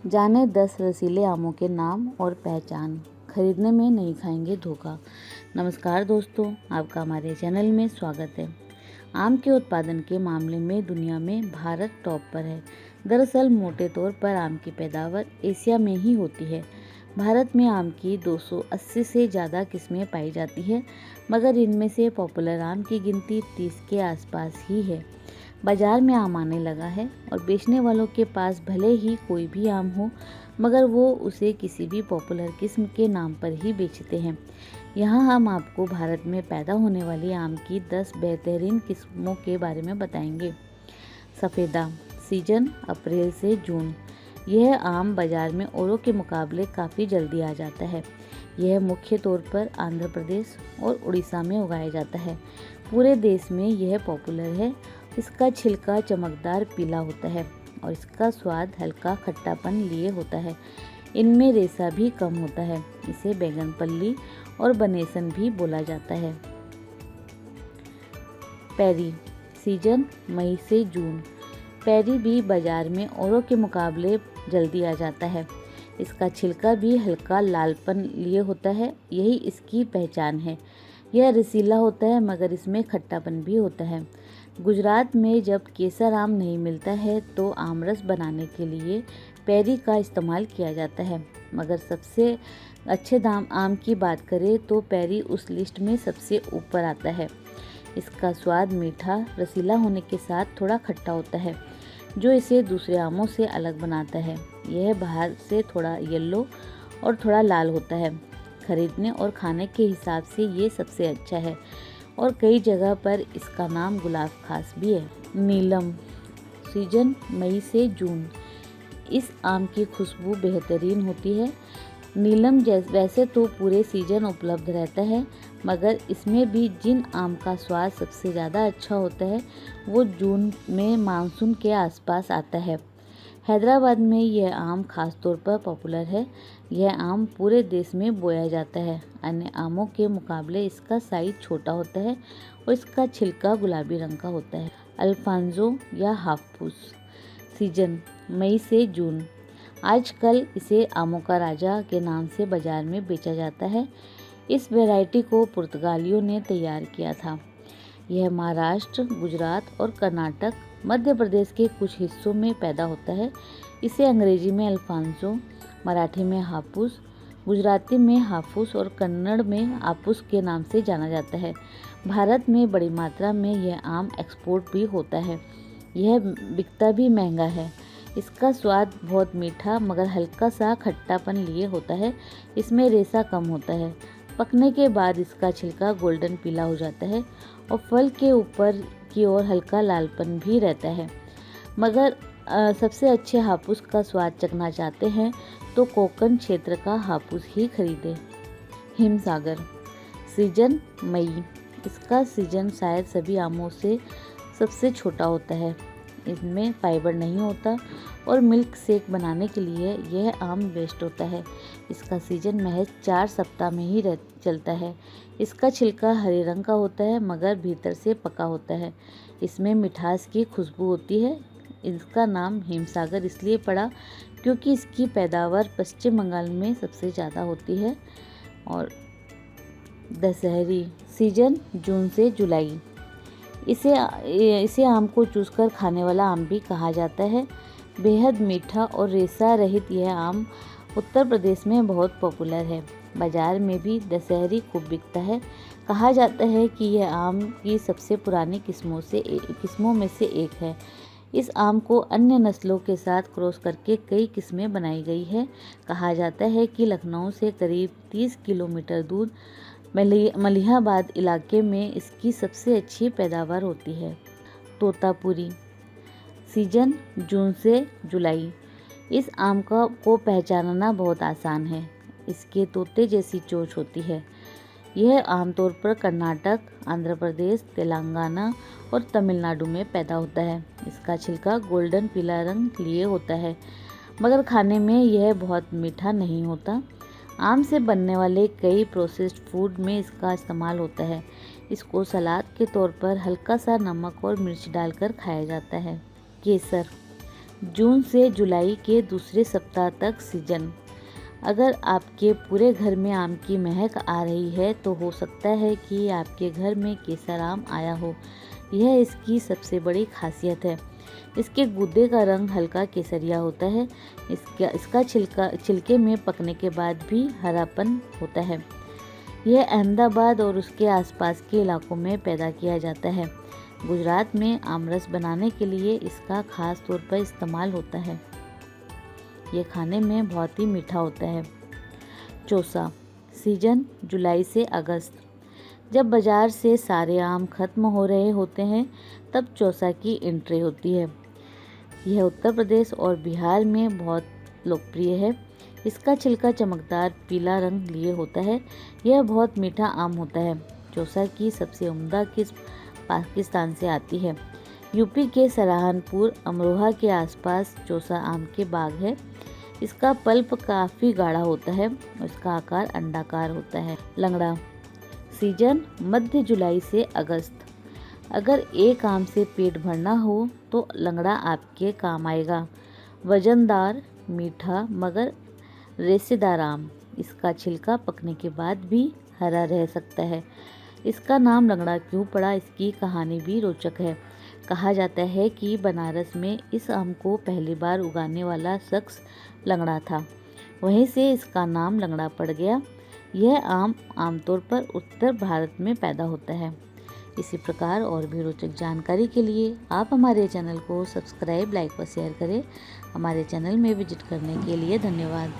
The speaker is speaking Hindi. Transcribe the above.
जाने 10 रसीले आमों के नाम और पहचान, खरीदने में नहीं खाएंगे धोखा। नमस्कार दोस्तों, आपका हमारे चैनल में स्वागत है। आम के उत्पादन के मामले में दुनिया में भारत टॉप पर है। दरअसल मोटे तौर पर आम की पैदावार एशिया में ही होती है। भारत में आम की 280 से ज़्यादा किस्में पाई जाती है, मगर इनमें से पॉपुलर आम की गिनती 30 के आसपास ही है। बाजार में आम आने लगा है और बेचने वालों के पास भले ही कोई भी आम हो, मगर वो उसे किसी भी पॉपुलर किस्म के नाम पर ही बेचते हैं। यहाँ हम आपको भारत में पैदा होने वाली आम की 10 बेहतरीन किस्मों के बारे में बताएंगे। सफ़ेदा, सीजन अप्रैल से जून। यह आम बाजार में औरों के मुकाबले काफ़ी जल्दी आ जाता है। यह मुख्य तौर पर आंध्र प्रदेश और उड़ीसा में उगाया जाता है। पूरे देश में यह पॉपुलर है। इसका छिलका चमकदार पीला होता है और इसका स्वाद हल्का खट्टापन लिए होता है। इनमें रेशा भी कम होता है। इसे बैंगनपल्ली और बनेसन भी बोला जाता है। पेरी, सीजन मई से जून। पेरी भी बाजार में औरों के मुकाबले जल्दी आ जाता है। इसका छिलका भी हल्का लालपन लिए होता है, यही इसकी पहचान है। यह रसीला होता है, मगर इसमें खट्टापन भी होता है। गुजरात में जब केसर आम नहीं मिलता है तो आमरस बनाने के लिए पेरी का इस्तेमाल किया जाता है, मगर सबसे अच्छे दाम आम की बात करें तो पेरी उस लिस्ट में सबसे ऊपर आता है। इसका स्वाद मीठा रसीला होने के साथ थोड़ा खट्टा होता है, जो इसे दूसरे आमों से अलग बनाता है। यह बाहर से थोड़ा येलो और थोड़ा लाल होता है। खरीदने और खाने के हिसाब से ये सबसे अच्छा है और कई जगह पर इसका नाम गुलाब खास भी है। नीलम, सीजन मई से जून। इस आम की खुशबू बेहतरीन होती है। नीलम वैसे तो पूरे सीजन उपलब्ध रहता है, मगर इसमें भी जिन आम का स्वाद सबसे ज़्यादा अच्छा होता है वो जून में मानसून के आसपास आता है। हैदराबाद में यह आम खास तौर पर पॉपुलर है। यह आम पूरे देश में बोया जाता है। अन्य आमों के मुकाबले इसका साइज छोटा होता है और इसका छिलका गुलाबी रंग का होता है। अल्फांजो या हाफूस, सीजन मई से जून। आजकल इसे आमों का राजा के नाम से बाजार में बेचा जाता है। इस वैरायटी को पुर्तगालियों ने तैयार किया था। यह महाराष्ट्र, गुजरात और कर्नाटक, मध्य प्रदेश के कुछ हिस्सों में पैदा होता है। इसे अंग्रेजी में अल्फांसो, मराठी में हापूस, गुजराती में हाफूस और कन्नड़ में आपूस के नाम से जाना जाता है। भारत में बड़ी मात्रा में यह आम एक्सपोर्ट भी होता है। यह बिकता भी महंगा है। इसका स्वाद बहुत मीठा मगर हल्का सा खट्टापन लिए होता है। इसमें रेशा कम होता है। पकने के बाद इसका छिलका गोल्डन पीला हो जाता है और फल के ऊपर की ओर हल्का लालपन भी रहता है। मगर सबसे अच्छे हापूस का स्वाद चखना चाहते हैं तो कोकण क्षेत्र का हापूस ही खरीदें। हिमसागर, सीजन मई। इसका सीजन शायद सभी आमों से सबसे छोटा होता है। इसमें फाइबर नहीं होता और मिल्क शेक बनाने के लिए यह आम बेस्ट होता है। इसका सीजन महज 4 सप्ताह में ही चलता है। इसका छिलका हरे रंग का होता है मगर भीतर से पका होता है। इसमें मिठास की खुशबू होती है। इसका नाम हिमसागर इसलिए पड़ा क्योंकि इसकी पैदावार पश्चिम बंगाल में सबसे ज़्यादा होती है। और दशहरी, सीजन जून से जुलाई। इसे आम को चूसकर खाने वाला आम भी कहा जाता है। बेहद मीठा और रेशा रहित यह आम उत्तर प्रदेश में बहुत पॉपुलर है। बाजार में भी दशहरी खूब बिकता है। कहा जाता है कि यह आम की सबसे पुरानी किस्मों में से एक है। इस आम को अन्य नस्लों के साथ क्रॉस करके कई किस्में बनाई गई है। कहा जाता है कि लखनऊ से करीब 30 किलोमीटर दूर मलिहाबाद इलाके में इसकी सबसे अच्छी पैदावार होती है। तोतापुरी, सीजन जून से जुलाई। इस आम को पहचानना बहुत आसान है। इसके तोते जैसी चोंच होती है। यह आमतौर पर कर्नाटक, आंध्र प्रदेश, तेलंगाना और तमिलनाडु में पैदा होता है। इसका छिलका गोल्डन पीला रंग लिए होता है, मगर खाने में यह बहुत मीठा नहीं होता। आम से बनने वाले कई प्रोसेस्ड फूड में इसका इस्तेमाल होता है। इसको सलाद के तौर पर हल्का सा नमक और मिर्च डालकर खाया जाता है। केसर, जून से जुलाई के दूसरे सप्ताह तक सीजन। अगर आपके पूरे घर में आम की महक आ रही है तो हो सकता है कि आपके घर में केसर आम आया हो। यह इसकी सबसे बड़ी खासियत है। इसके गूदे का रंग हल्का केसरिया होता है। इसका छिलके में पकने के बाद भी हरापन होता है। यह अहमदाबाद और उसके आसपास के इलाकों में पैदा किया जाता है। गुजरात में आमरस बनाने के लिए इसका खास तौर पर इस्तेमाल होता है। ये खाने में बहुत ही मीठा होता है। चौसा सीजन जुलाई से अगस्त। जब बाज़ार से सारे आम खत्म हो रहे होते हैं तब चौसा की एंट्री होती है। यह उत्तर प्रदेश और बिहार में बहुत लोकप्रिय है। इसका छिलका चमकदार पीला रंग लिए होता है। यह बहुत मीठा आम होता है। चौसा की सबसे उम्दा किस्म पाकिस्तान से आती है। यूपी के सहारनपुर अमरोहा के आसपास चौसा आम के बाग है। इसका पल्प काफ़ी गाढ़ा होता है और इसका आकार अंडाकार होता है। लंगड़ा सीजन मध्य जुलाई से अगस्त। अगर एक आम से पेट भरना हो तो लंगड़ा आपके काम आएगा। वजनदार, मीठा मगर रेशेदार आम। इसका छिलका पकने के बाद भी हरा रह सकता है। इसका नाम लंगड़ा क्यों पड़ा, इसकी कहानी भी रोचक है। कहा जाता है कि बनारस में इस आम को पहली बार उगाने वाला शख्स लंगड़ा था। वहीं से इसका नाम लंगड़ा पड़ गया। यह आम आमतौर पर उत्तर भारत में पैदा होता है। इसी प्रकार और भी रोचक जानकारी के लिए आप हमारे चैनल को सब्सक्राइब, लाइक व शेयर करें। हमारे चैनल में विजिट करने के लिए धन्यवाद।